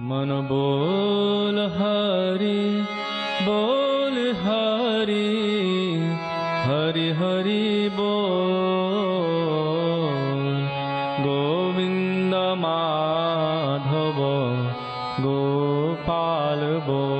मन बोल हरि हरि हरि बोल। गोविंद माधव गोपाल बोल।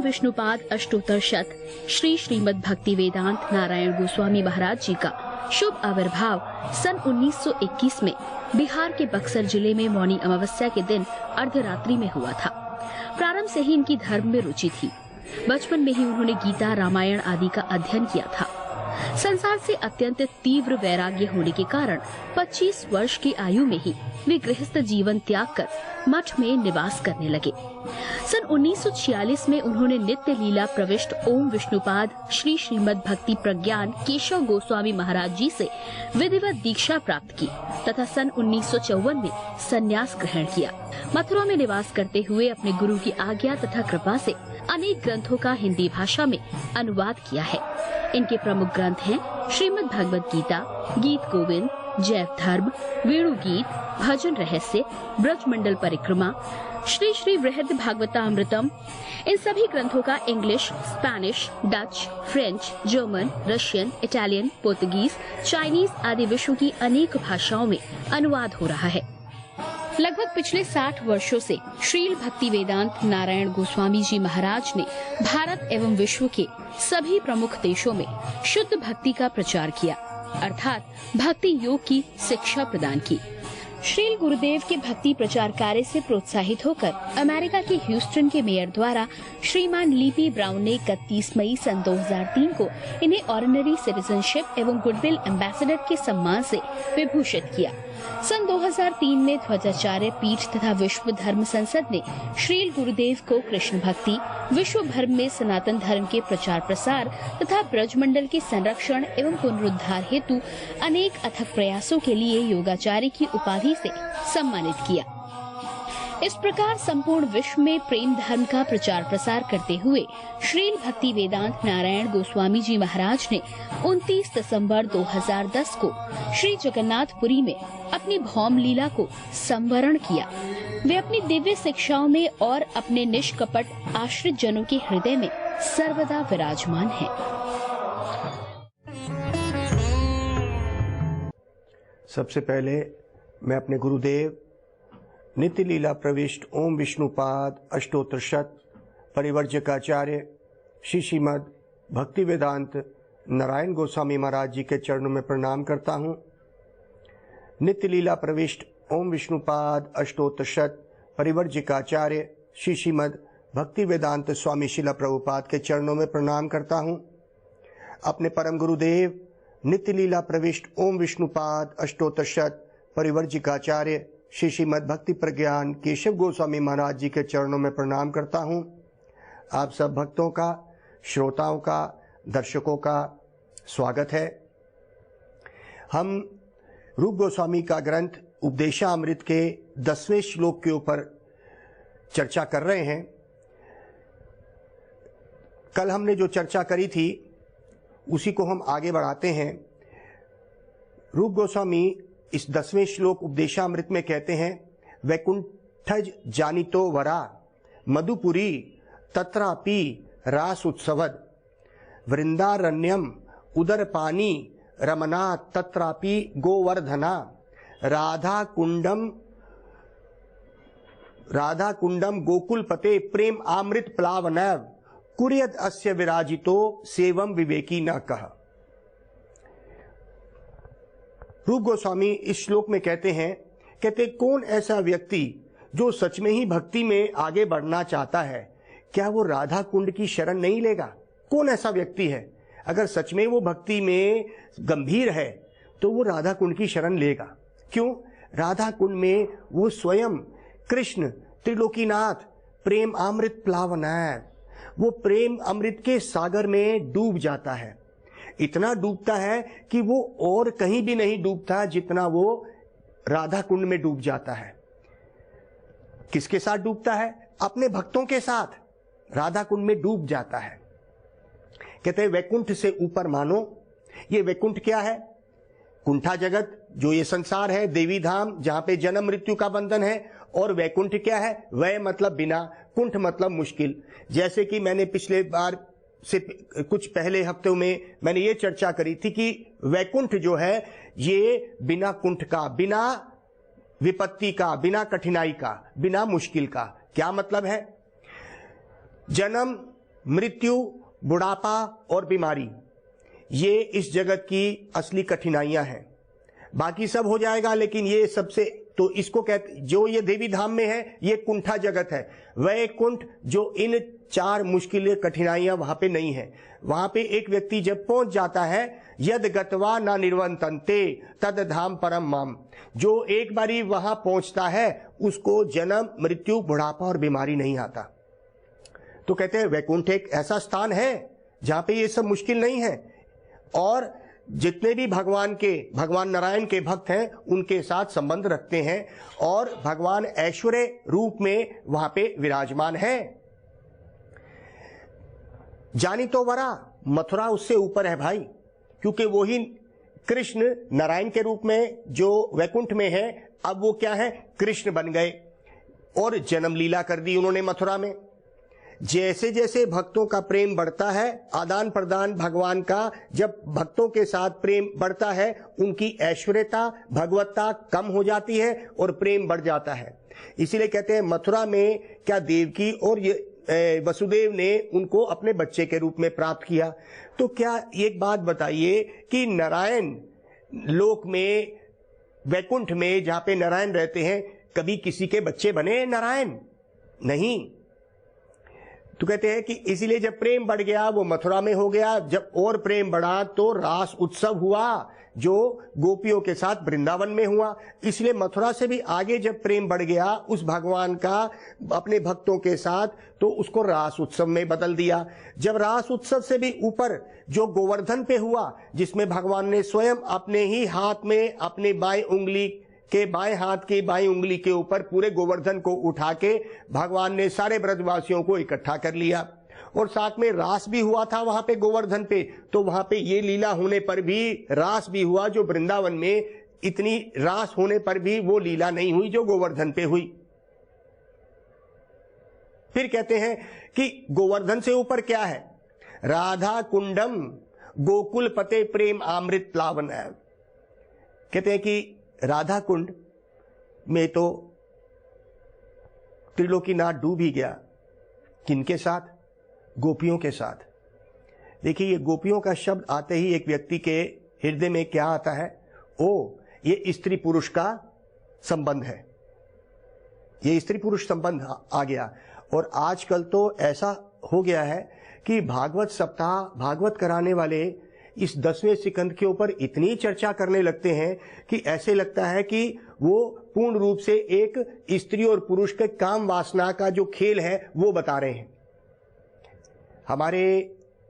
विष्णुपाद अष्टोत्तर शत श्री श्रीमद् भक्ति वेदांत नारायण गोस्वामी महाराज जी का शुभ आविर्भाव सन 1921 में बिहार के बक्सर जिले में मौनी अमावस्या के दिन अर्धरात्रि में हुआ था। प्रारंभ से ही इनकी धर्म में रुचि थी। बचपन में ही उन्होंने गीता, रामायण आदि का अध्ययन किया था। संसार से अत्यंत तीव्र वैराग्य होने के कारण 25 वर्ष की आयु में ही वे गृहस्थ जीवन त्याग कर मठ में निवास करने लगे। सन 1946 में उन्होंने नित्य लीला प्रविष्ट ओम विष्णुपाद श्री श्रीमद् भक्ति प्रज्ञान केशव गोस्वामी महाराज जी से विधिवत दीक्षा प्राप्त की तथा सन 1954 में संन्यास ग्रहण किया। मथुरा में निवास करते हुए अपने गुरु की आज्ञा तथा कृपा से अनेक ग्रंथों का हिंदी भाषा में अनुवाद किया है। इनके प्रमुख ग्रंथ हैं श्रीमद् भगवद गीता, गीत गोविंद, जैव धर्म, वेणु गीत, भजन रहस्य, ब्रजमंडल परिक्रमा, श्री श्री बृहद भागवतामृतम। इन सभी ग्रंथों का English, Spanish, Dutch, French, German, Russian, Italian, Portuguese, Chinese आदि विश्व की अनेक भाषाओं में अनुवाद हो रहा है। लगभग पिछले 60 वर्षों से श्रील भक्ति वेदांत नारायण गोस्वामी जी महाराज ने भारत एवं विश्व के सभी प्रमुख देशों में शुद्ध भक्ति का प्रचार किया, अर्थात भक्ति योग की शिक्षा प्रदान की। श्रील गुरुदेव के भक्ति प्रचार कार्य से प्रोत्साहित होकर अमेरिका के ह्यूस्टन के मेयर द्वारा श्रीमान लीपी ब्राउन ने 31 मई सन 2003 को इन्हें ऑर्डिनरी सिटीजनशिप एवं गुडविल एम्बेसडर के सम्मान से विभूषित किया। सन 2003 में ध्वजाचार्य पीठ तथा विश्व धर्म संसद ने श्रील गुरुदेव को कृष्ण भक्ति, विश्व भर में सनातन धर्म के प्रचार प्रसार तथा ब्रजमंडल के संरक्षण एवं पुनरुद्धार हेतु अनेक अथक प्रयासों के लिए योगाचार्य की उपाधि से सम्मानित किया। इस प्रकार संपूर्ण विश्व में प्रेम धर्म का प्रचार प्रसार करते हुए श्रील भक्ति वेदांत नारायण गोस्वामी जी महाराज ने 29 दिसंबर 2010 को श्री जगन्नाथपुरी में अपनी भौम लीला को संवरण किया। वे अपनी दिव्य शिक्षाओं में और अपने निष्कपट आश्रित जनों के हृदय में सर्वदा विराजमान हैं। सबसे पहले मैं अपने गुरुदेव नित्य लीला प्रविष्ट ओम विष्णुपाद अष्टोत्तर शत परिवर्जकाचार्य श्री श्रीमद् भक्ति वेदांत नारायण गोस्वामी महाराज जी के चरणों में प्रणाम करता हूँ। नित्य लीला प्रविष्ट ओम विष्णुपाद अष्टोत्तर शत परिवर्जकाचार्य श्री श्रीमद् भक्ति वेदांत स्वामी शिला प्रभुपाद के चरणों में प्रणाम करता हूँ। अपने परम गुरुदेव नित्य लीला प्रविष्ट ओम विष्णुपाद अष्टोत्तर शत परिवर्जकाचार्य श्री श्रीमद् भक्ति प्रज्ञान केशव गोस्वामी महाराज जी के चरणों में प्रणाम करता हूँ। आप सब भक्तों का, श्रोताओं का, दर्शकों का स्वागत है। हम रूप गोस्वामी का ग्रंथ उपदेशामृत के 10वें श्लोक के ऊपर चर्चा कर रहे हैं। कल हमने जो चर्चा करी थी उसी को हम आगे बढ़ाते हैं। रूप गोस्वामी इस 10वें श्लोक उपदेशामृत में कहते हैं, वैकुंठज जानितो वरा मधुपुरी तत्रापि रास उत्सवद वृंदारण्यम उदरपानी रमना तत्रापि गोवर्धना राधा कुंडम गोकुलपते प्रेम अमृत प्लावनव कुर्यद अस्य विराजितो सेवम विवेकी न कह। रूप गोस्वामी इस श्लोक में कहते कौन ऐसा व्यक्ति जो सच में ही भक्ति में आगे बढ़ना चाहता है, क्या वो राधा कुंड की शरण नहीं लेगा? कौन ऐसा व्यक्ति है अगर सच में वो भक्ति में गंभीर है तो वो राधा कुंड की शरण लेगा? क्यों? राधा कुंड में वो स्वयं कृष्ण त्रिलोकीनाथ प्रेम अमृत प्लावन है, वो प्रेम अमृत के सागर में डूब जाता है। इतना डूबता है कि वो और कहीं भी नहीं डूबता जितना वो राधा कुंड में डूब जाता है। किसके साथ डूबता है? अपने भक्तों के साथ राधा कुंड में डूब जाता है। कहते हैं वैकुंठ से ऊपर मानो। ये वैकुंठ क्या है? कुंठा जगत जो ये संसार है, देवी धाम जहां पे जन्म मृत्यु का बंधन है। और वैकुंठ क्या है? वै मतलब बिना, कुंठ मतलब मुश्किल। जैसे कि मैंने पिछले बार से कुछ पहले हफ्तों में मैंने ये चर्चा करी थी कि वैकुंठ जो है ये बिना कुंठ का, बिना विपत्ति का, बिना कठिनाई का, बिना मुश्किल का। क्या मतलब है? जन्म मृत्यु बुढ़ापा और बीमारी, ये इस जगत की असली कठिनाइयां हैं। बाकी सब हो जाएगा, लेकिन ये सबसे, तो इसको कहते, जो ये देवी धाम में है ये कुंठा जगत है। वह कुंठ जो इन 4 मुश्किलें कठिनाइयां वहां पे नहीं है। वहां पे एक व्यक्ति जब पहुंच जाता है, यद गत्वा न निर्वंतन्ते तद धाम परम माम, जो एक बारी वहां पहुंचता है उसको जन्म मृत्यु बुढ़ापा और बीमारी नहीं आता। तो कहते हैं वैकुंठ एक ऐसा स्थान है जहां पे ये सब मुश्किल नहीं है। और जितने भी भगवान नारायण के भक्त हैं उनके साथ संबंध रखते हैं, और भगवान ऐश्वर्य रूप में वहां पे विराजमान है। जानी तो वरा, मथुरा उससे ऊपर है भाई, क्योंकि वो ही कृष्ण नारायण के रूप में जो वैकुंठ में है, अब वो क्या है? कृष्ण बन गए और जन्म लीला कर दी उन्होंने मथुरा में। जैसे जैसे भक्तों का प्रेम बढ़ता है, आदान प्रदान भगवान का जब भक्तों के साथ प्रेम बढ़ता है, उनकी ऐश्वर्यता भगवत्ता कम हो जाती है और प्रेम बढ़ जाता है। इसीलिए कहते हैं मथुरा में क्या देवकी और वसुदेव ने उनको अपने बच्चे के रूप में प्राप्त किया। तो क्या एक बात बताइए कि नारायण लोक में, वैकुंठ में जहां पे नारायण रहते हैं, कभी किसी के बच्चे बने नारायण? नहीं। तो कहते हैं कि इसीलिए जब प्रेम बढ़ गया वो मथुरा में हो गया। जब और प्रेम बढ़ा तो रास उत्सव हुआ जो गोपियों के साथ वृंदावन में हुआ। इसलिए मथुरा से भी आगे जब प्रेम बढ़ गया उस भगवान का अपने भक्तों के साथ, तो उसको रास उत्सव में बदल दिया। जब रास उत्सव से भी ऊपर जो गोवर्धन पे हुआ, जिसमें भगवान ने स्वयं अपने ही हाथ में अपने बाएं उंगली के, बाएं हाथ की बाएं उंगली के ऊपर पूरे गोवर्धन को उठा के भगवान ने सारे ब्रजवासियों को इकट्ठा कर लिया। और साथ में रास भी हुआ था वहां पे गोवर्धन पे, तो वहां पे ये लीला होने पर भी रास भी हुआ, जो वृंदावन में इतनी रास होने पर भी वो लीला नहीं हुई जो गोवर्धन पे हुई। फिर कहते हैं कि गोवर्धन से ऊपर क्या है? राधा कुंडम गोकुल पते प्रेम अमृत प्लावन है। कहते हैं कि राधा कुंड में तो त्रिलोकीनाथ डूब ही गया। किनके साथ? गोपियों के साथ। देखिए, ये गोपियों का शब्द आते ही एक व्यक्ति के हृदय में क्या आता है? ओ, ये स्त्री पुरुष का संबंध है, ये स्त्री पुरुष संबंध आ गया। और आजकल तो ऐसा हो गया है कि भागवत सप्ताह, भागवत कराने वाले इस 10वें सिकंद के ऊपर इतनी चर्चा करने लगते हैं कि ऐसे लगता है कि वो पूर्ण रूप से एक स्त्री और पुरुष के काम वासना का जो खेल है वो बता रहे हैं। हमारे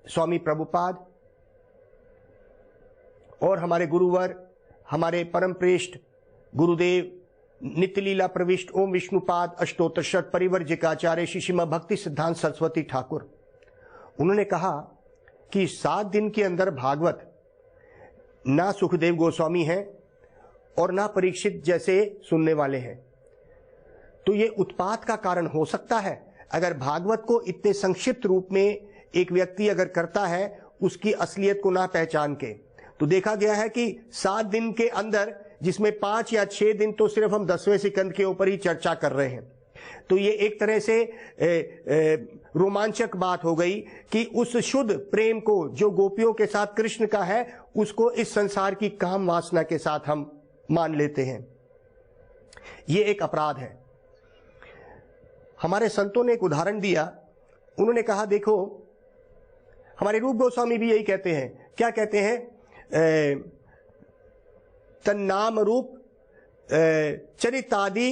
स्वामी प्रभुपाद और हमारे गुरुवर, हमारे परम श्रेष्ठ गुरुदेव नित्य लीला प्रविष्ट ओम विष्णुपाद अष्टोत्तर शत परिवर्जिकाचार्य श्री श्रीमद् भक्ति सिद्धांत सरस्वती ठाकुर, उन्होंने कहा कि 7 दिन के अंदर भागवत ना सुखदेव गोस्वामी हैं और ना परीक्षित जैसे सुनने वाले हैं। तो ये उत्पात का कारण हो सकता है। अगर भागवत को इतने संक्षिप्त रूप में एक व्यक्ति अगर करता है उसकी असलियत को ना पहचान के, तो देखा गया है कि 7 दिन के अंदर, जिसमें 5 या 6 दिन तो सिर्फ हम 10वें सिकंद के ऊपर ही चर्चा कर रहे हैं, तो ये एक तरह से रोमांचक बात हो गई कि उस शुद्ध प्रेम को जो गोपियों के साथ कृष्ण का है, उसको इस संसार की काम वासना के साथ हम मान लेते हैं। ये एक अपराध है। हमारे संतों ने एक उदाहरण दिया। उन्होंने कहा, देखो, हमारे रूप गोस्वामी भी यही कहते हैं। क्या कहते हैं? तन्नाम रूप चरितादि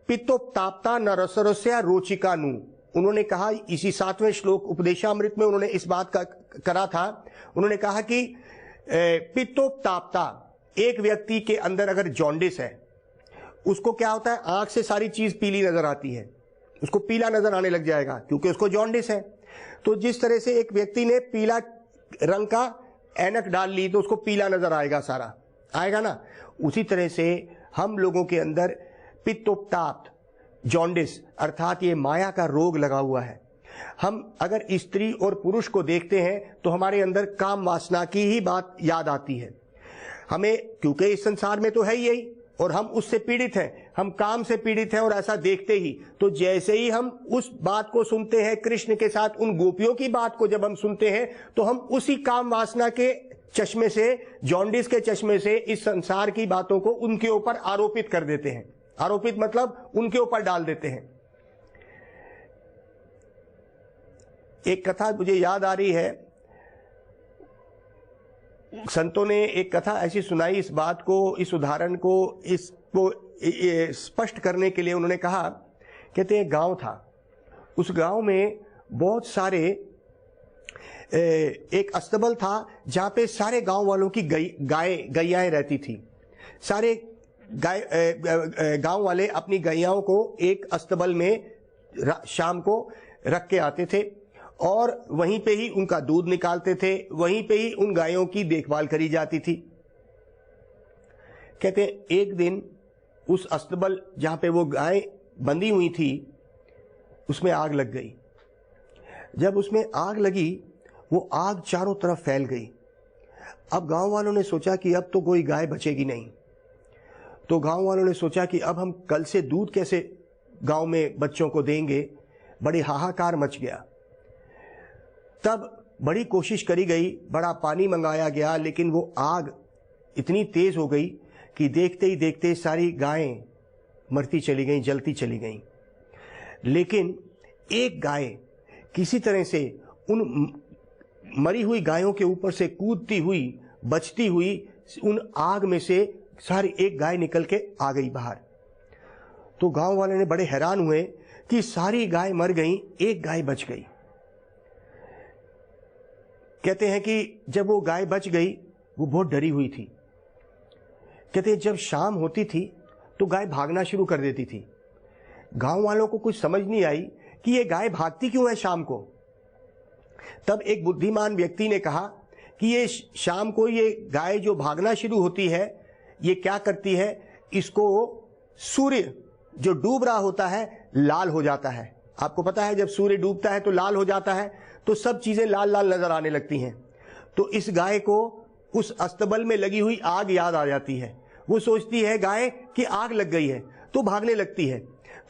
पित्तोपताप्ता न रसरस्या रोचिकानु। उन्होंने कहा, इसी 7वें श्लोक उपदेशामृत में उन्होंने इस बात का करा था। उन्होंने कहा कि पित्तोपताप्ता, एक व्यक्ति के अंदर अगर जॉन्डिस है, उसको क्या होता है, आंख से सारी चीज पीली नजर आती है, उसको पीला नजर आने लग जाएगा क्योंकि उसको जॉन्डिस है। तो जिस तरह से एक व्यक्ति ने पीला रंग का ऐनक डाल ली तो उसको पीला नजर आएगा, सारा आएगा ना। उसी तरह से हम लोगों के अंदर पित्तोपताप्त, जॉन्डिस अर्थात ये माया का रोग लगा हुआ है। हम अगर स्त्री और पुरुष को देखते हैं तो हमारे अंदर काम वासना की ही बात याद आती है हमें, क्योंकि इस संसार में तो है यही और हम उससे पीड़ित हैं, हम काम से पीड़ित हैं। और ऐसा देखते ही तो जैसे ही हम उस बात को सुनते हैं, कृष्ण के साथ उन गोपियों की बात को जब हम सुनते हैं तो हम उसी काम वासना के चश्मे से, जॉन्डिस के चश्मे से इस संसार की बातों को उनके ऊपर आरोपित कर देते हैं। आरोपित मतलब उनके ऊपर डाल देते हैं। एक कथा मुझे याद आ रही है, संतों ने एक कथा ऐसी सुनाई, इस बात को, इस उदाहरण को, इसको स्पष्ट करने के लिए उन्होंने कहा, कहते हैं गांव था, उस गांव में बहुत सारे एक अस्तबल था जहां पे सारे गांव वालों की गैयाएं रहती थी। सारे गांव वाले अपनी गैयाओं को एक अस्तबल में शाम को रख के आते थे और वहीं पे ही उनका दूध निकालते थे, वहीं पे ही उन गायों की देखभाल करी जाती थी। कहते हैं एक दिन उस अस्तबल जहां पे वो गाय बंधी हुई थी उसमें आग लग गई। जब उसमें आग लगी, वो आग चारों तरफ फैल गई। अब गांव वालों ने सोचा कि अब तो कोई गाय बचेगी नहीं। तो गांव वालों ने सोचा कि अब हम कल से दूध कैसे गांव में बच्चों को देंगे। बड़ी हाहाकार मच गया। तब बड़ी कोशिश करी गई, बड़ा पानी मंगाया गया, लेकिन वो आग इतनी तेज हो गई कि देखते ही देखते सारी गायें मरती चली गईं, जलती चली गईं। लेकिन एक गाय किसी तरह से उन मरी हुई गायों के ऊपर से कूदती हुई, बचती हुई उन आग में से सारी एक गाय निकल के आ गई बाहर। तो गांव वाले ने बड़े हैरान हुए कि सारी गाय मर गईं, एक गाय बच गई। कहते हैं कि जब वो गाय बच गई, वो बहुत डरी हुई थी। कहते हैं जब शाम होती थी तो गाय भागना शुरू कर देती थी। गांव वालों को कुछ समझ नहीं आई कि ये गाय भागती क्यों है शाम को। तब एक बुद्धिमान व्यक्ति ने कहा कि ये शाम को ये गाय जो भागना शुरू होती है, ये क्या करती है, इसको सूर्य जो डूब रहा होता है लाल हो जाता है। आपको पता है जब सूर्य डूबता है तो लाल हो जाता है, तो सब चीजें लाल लाल नजर आने लगती हैं। तो इस गाय को उस अस्तबल में लगी हुई आग याद आ जाती है। वो सोचती है गाय कि आग लग गई है, तो भागने लगती है।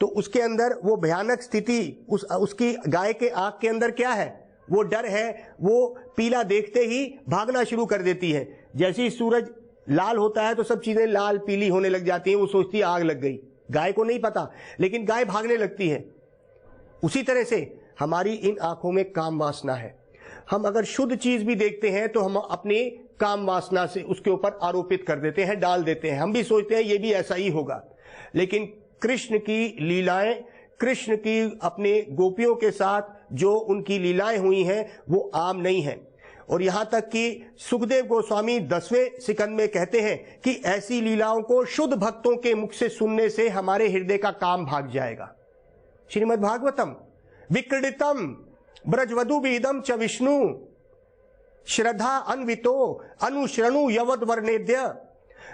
तो उसके अंदर वो भयानक स्थिति, उसकी गाय के आंख के अंदर क्या है, वो डर है। वो पीला देखते ही भागना शुरू कर देती है। जैसे ही सूरज लाल होता है तो सब चीजें लाल पीली होने लग जाती हैं। वो सोचती है आग लग गई। गाय को नहीं पता, लेकिन गाय भागने लगती है। उसी तरह से हमारी इन आंखों में काम वासना है। हम अगर शुद्ध चीज भी देखते हैं तो हम अपनी काम वासना से उसके ऊपर आरोपित कर देते हैं, डाल देते हैं। हम भी सोचते हैं ये भी ऐसा ही होगा। लेकिन कृष्ण की लीलाएं, कृष्ण की अपने गोपियों के साथ जो उनकी लीलाएं हुई हैं वो आम नहीं है। और यहां तक कि सुखदेव गोस्वामी 10वें सिकंद में कहते हैं कि ऐसी लीलाओं को शुद्ध भक्तों के मुख से सुनने से हमारे हृदय का काम भाग जाएगा। श्रीमद् भागवतम विक्रीडितम ब्रजवधु विदम च विष्णु श्रद्धा अन्वितो अनुश्रणु यवद वर्णेद्य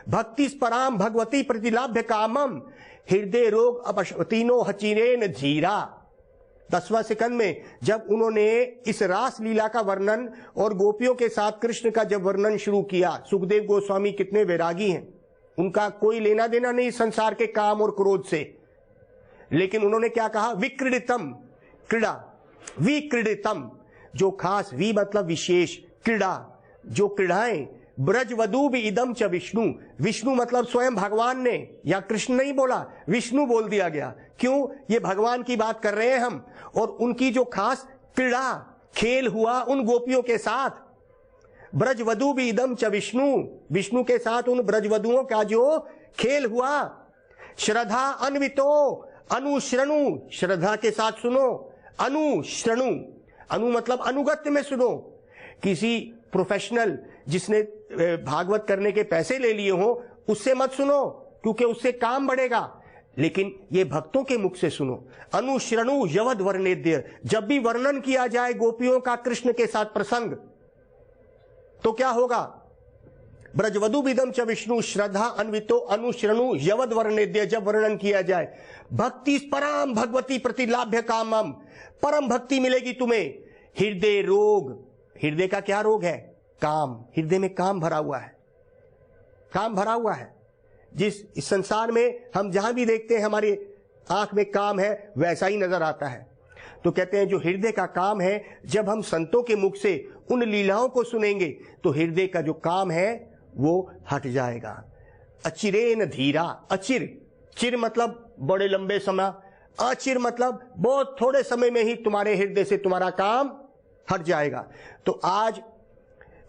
भक्ति पराम भगवती प्रतिलाभ्य कामम हृदय रोग अपशतीनो हचीरेन धीरा। 10वां सिकंद में जब उन्होंने इस रास लीला का वर्णन और गोपियों के साथ कृष्ण का जब वर्णन शुरू किया, सुखदेव गोस्वामी कितने वैरागी हैं, उनका कोई लेना देना नहीं संसार के काम और क्रोध से। लेकिन उन्होंने क्या कहा, विक्रीडितम, क्रीड़ा, विक्रीडितम, जो खास, वी मतलब विशेष, क्रीड़ा, जो क्रीड़ाएं, ब्रजवधु भी इदम च विष्णु, विष्णु मतलब स्वयं भगवान ने, या कृष्ण नहीं बोला, विष्णु बोल दिया गया। क्यों, ये भगवान की बात कर रहे हैं हम। और उनकी जो खास क्रीड़ा, खेल हुआ उन गोपियों के साथ, ब्रजवधु भी इदम च विष्णु, विष्णु के साथ उन ब्रजवधुओं का जो खेल हुआ, श्रद्धा अन्वितो, अनुश्रणु, श्रद्धा के साथ सुनो। अनुश्रणु, अनु मतलब अनुगत्य में सुनो। किसी प्रोफेशनल जिसने भागवत करने के पैसे ले लिए हो उससे मत सुनो, क्योंकि उससे काम बढ़ेगा, लेकिन ये भक्तों के मुख से सुनो। अनुश्रणु यवद वर्णेद्य, जब भी वर्णन किया जाए गोपियों का कृष्ण के साथ प्रसंग, तो क्या होगा? ब्रजवधु विदम च विष्णु श्रद्धा अन्वितो अनुश्रणु यवद वर्णेद्य, जब वर्णन किया जाए। भक्ति परम भगवती प्रतिलाभ्य कामम, परम भक्ति मिलेगी तुम्हें। हृदय रोग, हृदय का क्या रोग है? काम। हृदय में काम भरा हुआ है, काम भरा हुआ है। जिस इस संसार में हम जहां भी देखते हैं हमारी आंख में काम है, वैसा ही नजर आता है। तो कहते हैं जो हृदय का काम है, जब हम संतों के मुख से उन लीलाओं को सुनेंगे तो हृदय का जो काम है वो हट जाएगा। अचिरेन धीरा, अचिर, चिर मतलब बड़े लंबे समय, अचिर मतलब बहुत थोड़े समय में ही तुम्हारे हृदय से तुम्हारा काम हट जाएगा। तो आज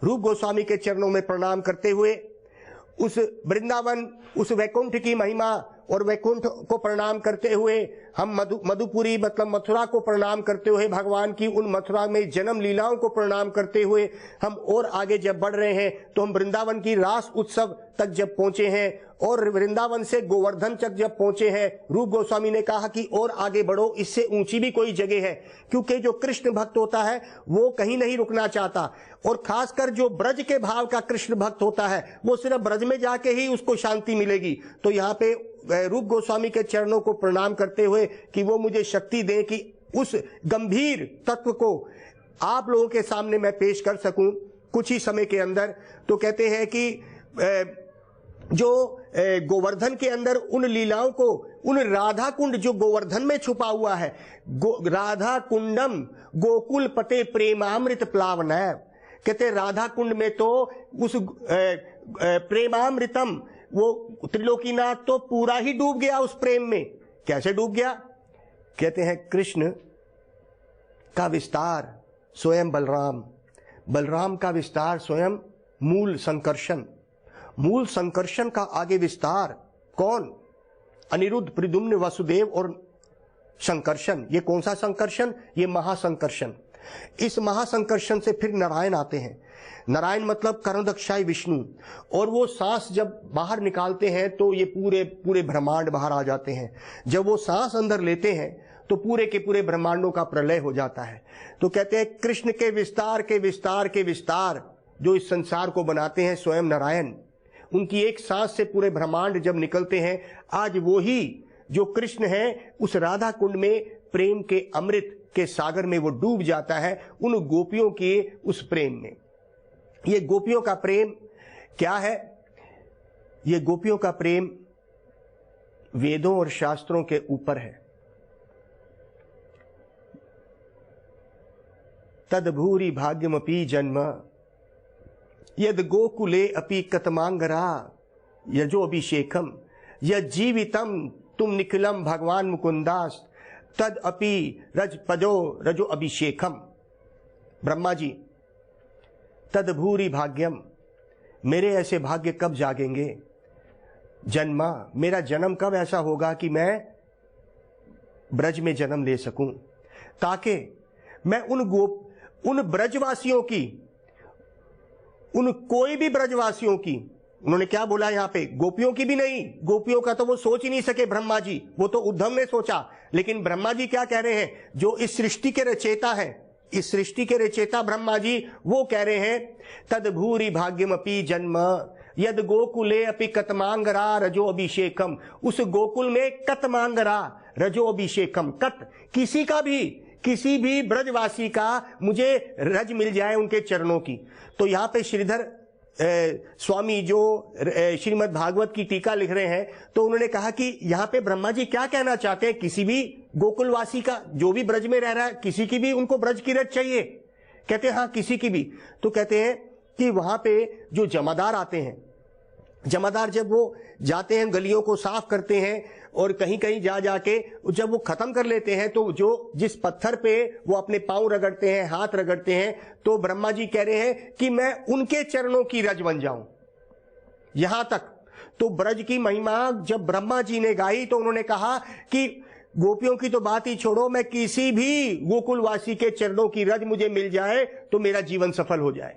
रूप गोस्वामी के चरणों में प्रणाम करते हुए उस वृंदावन, उस वैकुंठ की महिमा और वैकुंठ को प्रणाम करते हुए हम मधुपुरी मतलब मथुरा को प्रणाम करते हुए, भगवान की उन मथुरा में जन्म लीलाओं को प्रणाम करते हुए हम और आगे जब बढ़ रहे हैं तो हम वृंदावन की रास उत्सव तक जब पहुंचे हैं और वृंदावन से गोवर्धन तक जब पहुंचे हैं, रूप गोस्वामी ने कहा कि और आगे बढ़ो, इससे ऊंची भी कोई जगह है। क्योंकि जो कृष्ण भक्त होता है वो कहीं नहीं रुकना चाहता, और खासकर जो ब्रज के भाव का कृष्ण भक्त होता है वो सिर्फ ब्रज में जाके ही उसको शांति मिलेगी। तो यहाँ पे रूप गोस्वामी के चरणों को प्रणाम करते हुए कि वो मुझे शक्ति दें कि उस गंभीर तत्व को आप लोगों के सामने मैं पेश कर सकूं कुछ ही समय के अंदर। तो कहते हैं कि जो गोवर्धन के अंदर उन लीलाओं को, उन राधा कुंड जो गोवर्धन में छुपा हुआ है, राधा कुंडम गोकुल पते प्रेमामृत प्लावन है। कहते राधा कुंड में तो उस प्रेमामृतम, वो त्रिलोकीनाथ तो पूरा ही डूब गया उस प्रेम में। कैसे डूब गया? कहते हैं कृष्ण का विस्तार स्वयं बलराम, बलराम का विस्तार स्वयं मूल संकर्षण, मूल संकर्षण का आगे विस्तार कौन? अनिरुद्ध, प्रद्युम्न, वसुदेव और संकर्षण। ये कौन सा संकर्षण? ये महासंकर्षण। इस महासंकर्षण से फिर नारायण आते हैं। नारायण मतलब कर्णदक्षाई विष्णु, और वो सांस जब बाहर निकालते हैं तो ये पूरे पूरे ब्रह्मांड बाहर आ जाते हैं। जब वो सांस अंदर लेते हैं तो पूरे के पूरे ब्रह्मांडों का प्रलय हो जाता है। तो कहते हैं कृष्ण के विस्तार के विस्तार के विस्तार जो इस संसार को बनाते हैं स्वयं नारायण। उनकी एक सांस से पूरे ब्रह्मांड जब निकलते हैं, आज वो ही जो कृष्ण है उस राधा कुंड में प्रेम के अमृत के सागर में वो डूब जाता है, उन गोपियों के उस प्रेम में। ये गोपियों का प्रेम क्या है? ये गोपियों का प्रेम वेदों और शास्त्रों के ऊपर है। तदभूरि भाग्यमपि जन्म यद गोकुले अपि कतमांगरा यजो अभिषेकम यद जीवितम तुम निखिलम भगवान मुकुंदास तद अपि रजपजो रजो अभिषेकम। ब्रह्मा जी, तदभूरि भाग्यम, मेरे ऐसे भाग्य कब जागेंगे? जन्मा, मेरा जन्म कब ऐसा होगा कि मैं ब्रज में जन्म ले सकूं, ताकि मैं उन ब्रजवासियों की, उन कोई भी ब्रजवासियों की, उन्होंने क्या बोला यहाँ पे? गोपियों की भी नहीं, गोपियों का तो वो सोच ही नहीं सके ब्रह्मा जी, वो तो उद्धव ने सोचा। लेकिन ब्रह्मा जी क्या कह रहे हैं? जो इस सृष्टि के रचयिता है, इस सृष्टि के रचयिता ब्रह्मा जी वो कह रहे हैं तदभूरि भाग्यमपि जन्म यद गोकुले अपि कतमांगरा रजो अभिषेकम। उस गोकुल में कतमांगरा रजो अभिषेकम, कत किसी भी ब्रजवासी का मुझे रज मिल जाए उनके चरणों की। तो यहाँ पे श्रीधर स्वामी जो श्रीमद् भागवत की टीका लिख रहे हैं, तो उन्होंने कहा कि यहाँ पे ब्रह्मा जी क्या कहना चाहते हैं? किसी भी गोकुलवासी का, जो भी ब्रज में रह रहा है, किसी की भी उनको ब्रज की रज चाहिए? कहते हैं हाँ, किसी की भी। तो कहते हैं कि वहां पे जो जमादार आते हैं, जमादार जब वो जाते हैं गलियों को साफ करते हैं और कहीं कहीं जाके जब वो खत्म कर लेते हैं तो जो जिस पत्थर पे वो अपने पांव रगड़ते हैं, हाथ रगड़ते हैं, तो ब्रह्मा जी कह रहे हैं कि मैं उनके चरणों की रज बन जाऊं। यहां तक तो ब्रज की महिमा जब ब्रह्मा जी ने गाई तो उन्होंने कहा कि गोपियों की तो बात ही छोड़ो, मैं किसी भी गोकुलवासी के चरणों की रज मुझे मिल जाए तो मेरा जीवन सफल हो जाए।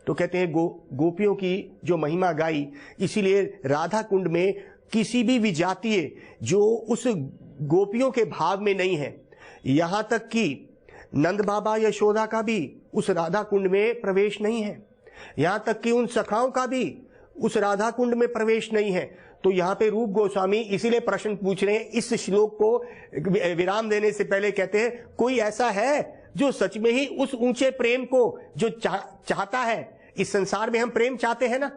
तो कहते हैं गोपियों की जो महिमा गाई, इसीलिए राधा कुंड में किसी भी विजातीय जो उस गोपियों के भाव में नहीं है, यहां तक कि नंद बाबा यशोदा का भी उस राधा कुंड में प्रवेश नहीं है, यहां तक कि उन सखाओं का भी उस राधा कुंड में प्रवेश नहीं है। तो यहाँ पे रूप गोस्वामी इसीलिए प्रश्न पूछ रहे हैं, इस श्लोक को विराम देने से पहले कहते हैं, कोई ऐसा है जो सच में ही उस ऊंचे प्रेम को जो चाहता है? इस संसार में हम प्रेम चाहते हैं ना,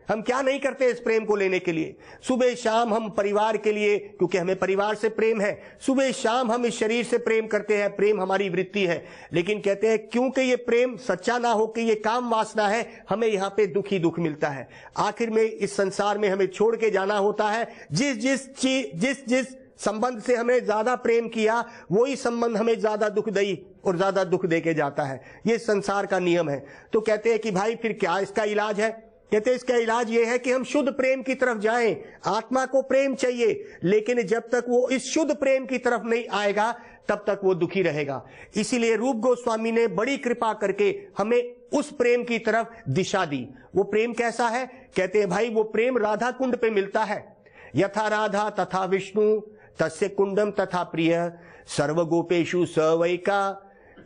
हम क्या नहीं करते इस प्रेम को लेने के लिए? सुबह शाम हम परिवार के लिए, क्योंकि हमें परिवार से प्रेम है, सुबह शाम हम इस शरीर से प्रेम करते हैं, प्रेम हमारी वृत्ति है। लेकिन कहते हैं क्योंकि ये प्रेम सच्चा ना हो कि ये काम वासना है, हमें यहाँ पे दुख ही दुख मिलता है। आखिर में इस संसार में हमें छोड़ के जाना होता है। जिस संबंध से हमें ज्यादा प्रेम किया, वही संबंध हमें ज्यादा दुखदायी और ज्यादा दुख दे के जाता है। ये संसार का नियम है। तो कहते हैं कि भाई फिर क्या इसका इलाज है? कहते हैं इसका इलाज ये है कि हम शुद्ध प्रेम की तरफ जाएं। आत्मा को प्रेम चाहिए, लेकिन जब तक वो इस शुद्ध प्रेम की तरफ नहीं आएगा तब तक वो दुखी रहेगा। इसीलिए रूप गोस्वामी ने बड़ी कृपा करके हमें उस प्रेम की तरफ दिशा दी। वो प्रेम कैसा है? कहते हैं भाई वो प्रेम राधा कुंड पे मिलता है। यथा राधा तथा विष्णु तस्य कुंडम तथा प्रिय सर्वगोपेशु सवैका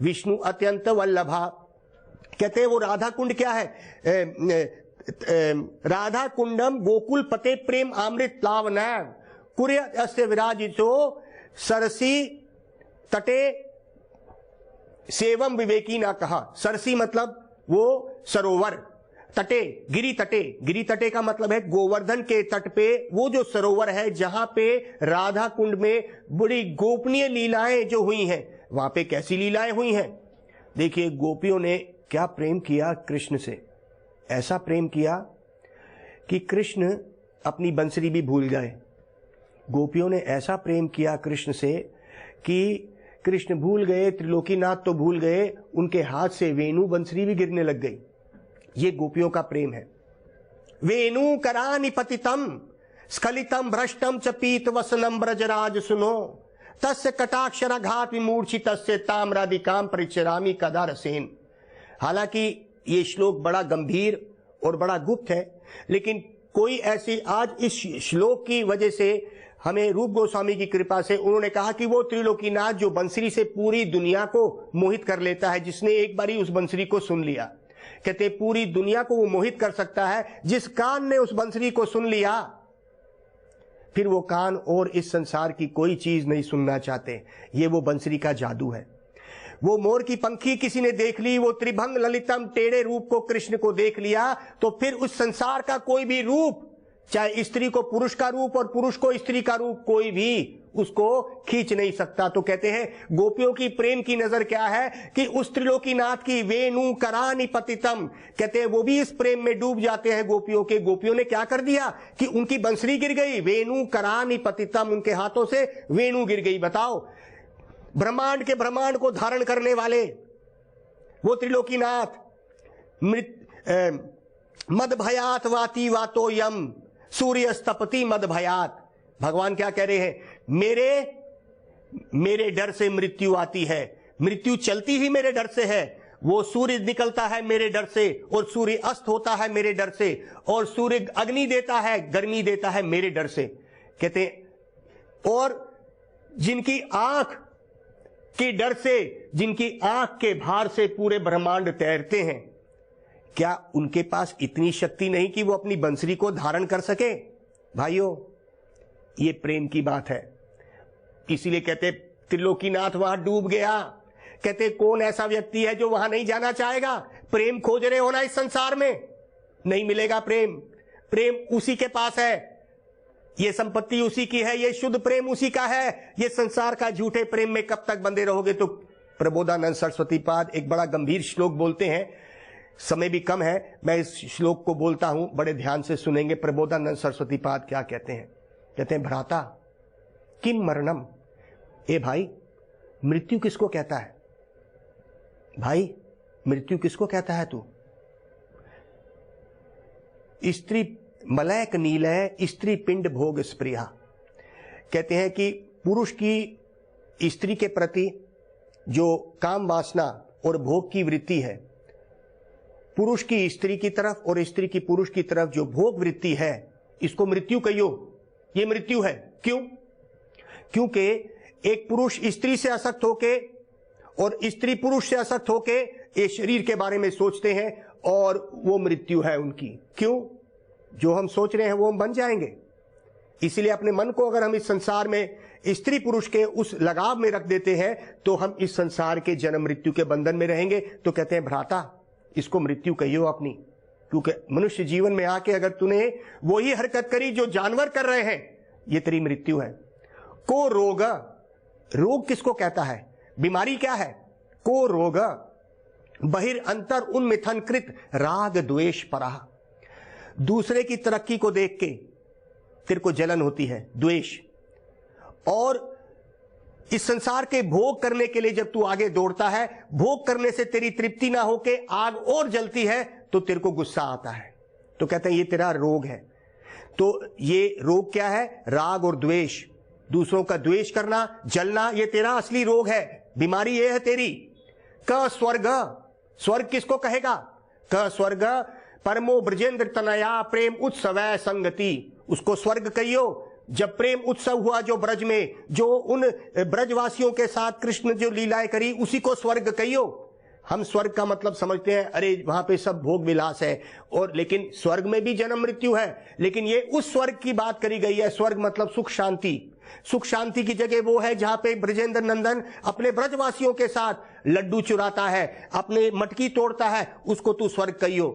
विष्णु अत्यंत वल्लभा। कहते हैं वो राधा कुंड क्या है? राधा कुंडम गोकुल पते प्रेम अमृत प्लावनैव कुर्य अस्य विराजितो सरसी तटे सेवम विवेकी ना कहा। सरसी मतलब वो सरोवर, तटे गिरी तटे, गिरी तटे का मतलब है गोवर्धन के तट पे वो जो सरोवर है जहां पे राधा कुंड में बड़ी गोपनीय लीलाएं जो हुई हैं। वहां पे कैसी लीलाएं हुई हैं? देखिए गोपियों ने क्या प्रेम किया कृष्ण से। ऐसा प्रेम किया कि कृष्ण अपनी बंसरी भी भूल गए। गोपियों ने ऐसा प्रेम किया कृष्ण से कि कृष्ण भूल गए, त्रिलोकीनाथ तो भूल गए, उनके हाथ से वेणु बंसरी भी गिरने लग गई। ये गोपियों का प्रेम है। वेणु करानि पतितम स्खलितम भ्रष्टम च पीत वसनम ब्रजराज सुनो तस्य कटाक्षर घात विमूर्छित तस्य ताम्रादिकाम परिचरामी कदा रसेन। हालांकि ये श्लोक बड़ा गंभीर और बड़ा गुप्त है, लेकिन कोई ऐसी आज इस श्लोक की वजह से हमें रूप गोस्वामी की कृपा से उन्होंने कहा कि वो त्रिलोकीनाथ जो बंसरी से पूरी दुनिया को मोहित कर लेता है, जिसने एक बारी उस बंसरी को सुन लिया, कहते पूरी दुनिया को वो मोहित कर सकता है। जिस कान ने उस बंसरी को सुन लिया, फिर वो कान और इस संसार की कोई चीज नहीं सुनना चाहते। ये वो बंसरी का जादू है। वो मोर की पंखी किसी ने देख ली, वो त्रिभंग ललितम टेढ़े रूप को कृष्ण को देख लिया, तो फिर उस संसार का कोई भी रूप, चाहे स्त्री को पुरुष का रूप और पुरुष को स्त्री का रूप, कोई भी उसको खींच नहीं सकता। तो कहते हैं गोपियों की प्रेम की नजर क्या है कि उस त्रिलोकीनाथ की वेणु करानि पतितम, कहते हैं वो भी इस प्रेम में डूब जाते हैं गोपियों के। गोपियों ने क्या कर दिया कि उनकी बंसरी गिर गई, वेणु करानि पतितम, उनके हाथों से वेणु गिर गई। बताओ, ब्रह्मांड के ब्रह्मांड को धारण करने वाले वो त्रिलोकीनाथ, मद भयात वाती वातो यम सूर्य स्तपति मद भयात। भगवान क्या कह रहे हैं? मेरे डर से मृत्यु आती है, मृत्यु चलती ही मेरे डर से है। वो सूर्य निकलता है मेरे डर से, और सूर्य अस्त होता है मेरे डर से, और सूर्य अग्नि देता है, गर्मी देता है मेरे डर से। कहते और जिनकी आंख के डर से, जिनकी आंख के भार से पूरे ब्रह्मांड तैरते हैं, क्या उनके पास इतनी शक्ति नहीं कि वो अपनी बंसरी को धारण कर सके? भाइयों, ये प्रेम की बात है। इसीलिए कहते त्रिलोकीनाथ वहां डूब गया। कहते कौन ऐसा व्यक्ति है जो वहां नहीं जाना चाहेगा? प्रेम खोज रहे हो ना इस संसार में, नहीं मिलेगा प्रेम। प्रेम उसी के पास है, ये संपत्ति उसी की है, ये शुद्ध प्रेम उसी का है। ये संसार का झूठे प्रेम में कब तक बंधे रहोगे? तो प्रबोधानंद सरस्वती पाद एक बड़ा गंभीर श्लोक बोलते हैं, समय भी कम है, मैं इस श्लोक को बोलता हूं, बड़े ध्यान से सुनेंगे। प्रबोधानंद सरस्वती पाद क्या कहते हैं? कहते हैं भ्राता किम मरणम। ए भाई, मृत्यु किसको कहता है? भाई, मृत्यु किसको कहता है तू? स्त्री मलयक नीलय स्त्री पिंड भोग स्प्रिया। कहते हैं कि पुरुष की स्त्री के प्रति जो काम वासना और भोग की वृत्ति है, पुरुष की स्त्री की तरफ और स्त्री की पुरुष की तरफ जो भोग वृत्ति है, इसको मृत्यु कहियो। ये मृत्यु है। क्यों? क्योंकि एक पुरुष स्त्री से आसक्त होके और स्त्री पुरुष से आसक्त होके ये शरीर के बारे में सोचते हैं और वो मृत्यु है उनकी। क्यों? जो हम सोच रहे हैं वो हम बन जाएंगे। इसलिए अपने मन को अगर हम इस संसार में स्त्री पुरुष के उस लगाव में रख देते हैं तो हम इस संसार के जन्म मृत्यु के बंधन में रहेंगे। तो कहते हैं भ्राता, इसको मृत्यु कहियो अपनी, क्योंकि मनुष्य जीवन में आके अगर तूने वही हरकत करी जो जानवर कर रहे हैं, ये तेरी मृत्यु है। को रोग, रोग किसको कहता है? बीमारी क्या है? को रोग बहिर अंतर उन्मिथन कृत राग द्वेष परा। दूसरे की तरक्की को देख के तेरे को जलन होती है, द्वेष। और इस संसार के भोग करने के लिए जब तू आगे दौड़ता है, भोग करने से तेरी तृप्ति ना होके आग और जलती है तो तेरे को गुस्सा आता है। तो कहते हैं ये तेरा रोग है। तो ये रोग क्या है? राग और द्वेष, दूसरों का द्वेष करना, जलना, ये तेरा असली रोग है, बीमारी ये है तेरी। क स्वर्ग, स्वर्ग किसको कहेगा? क स्वर्ग परमो ब्रजेंद्र तनया प्रेम उत्सव संगति, उसको स्वर्ग कहियो। जब प्रेम उत्सव हुआ जो ब्रज में, जो उन ब्रजवासियों के साथ कृष्ण जो लीलाएं करी, उसी को स्वर्ग कहियो। हम स्वर्ग का मतलब समझते हैं अरे वहां पे सब भोग विलास है, और लेकिन स्वर्ग में भी जन्म मृत्यु है। लेकिन ये उस स्वर्ग की बात करी गई है। स्वर्ग मतलब सुख शांति। सुख शांति की जगह वो है जहां पे ब्रजेंद्र नंदन अपने ब्रजवासियों के साथ लड्डू चुराता है, अपने मटकी तोड़ता है, उसको तू स्वर्ग कहियो।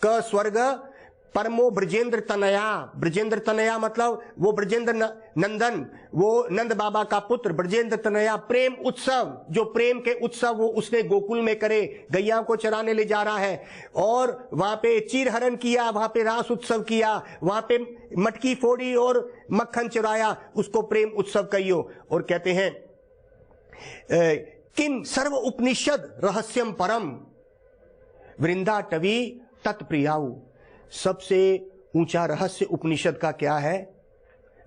क स्वर्ग परमो ब्रजेंद्र तनया, ब्रजेंद्र तनया मतलब वो ब्रजेंद्र नंदन, वो नंद बाबा का पुत्र ब्रजेंद्र तनया। प्रेम उत्सव, जो प्रेम के उत्सव वो उसने गोकुल में करे, गैया को चराने ले जा रहा है, और वहां पे चीर हरण किया, वहां पे रास उत्सव किया, वहां पे मटकी फोड़ी और मक्खन चुराया, उसको प्रेम उत्सव कहियो। और कहते हैं किम सर्व उपनिषद रहस्यम परम वृंदा टवी तत्प्रियाऊ। सबसे ऊंचा रहस्य उपनिषद का क्या है?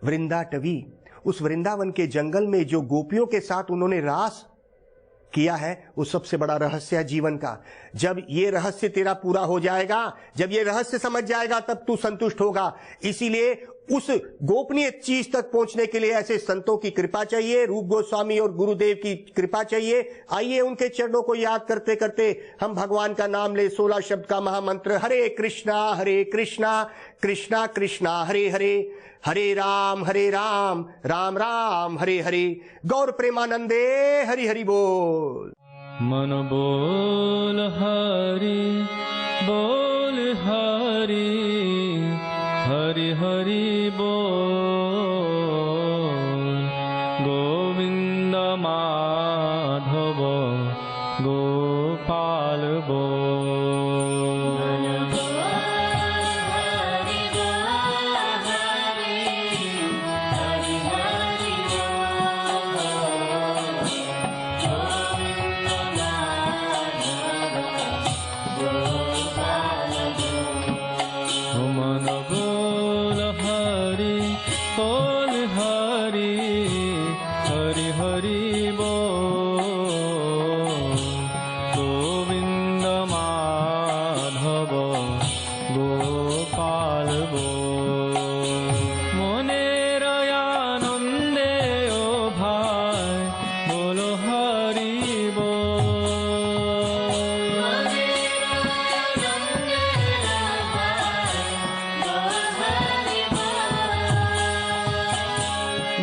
वृंदा टवी। उस वृंदावन के जंगल में जो गोपियों के साथ उन्होंने रास किया है, वो सबसे बड़ा रहस्य है जीवन का। जब ये रहस्य तेरा पूरा हो जाएगा, जब ये रहस्य समझ जाएगा, तब तू संतुष्ट होगा। इसीलिए उस गोपनीय चीज तक पहुंचने के लिए ऐसे संतों की कृपा चाहिए, रूप गोस्वामी और गुरुदेव की कृपा चाहिए। आइए उनके चरणों को याद करते करते हम भगवान का नाम ले। 16 शब्द का महामंत्र, हरे कृष्णा कृष्णा कृष्णा हरे हरे, हरे राम राम राम हरे हरे। गौर प्रेमानंदे हरि हरि बोल। मन बोल हरि हरि हरि बोल। गोविंद माधव गोपाल बोल।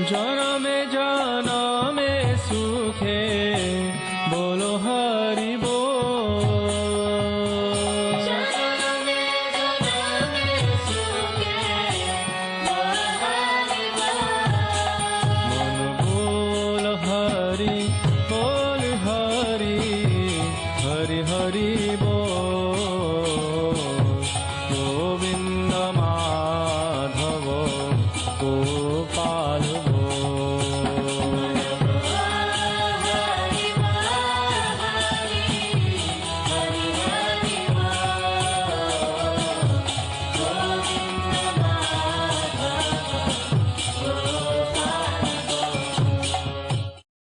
जनमे जनमे सुखे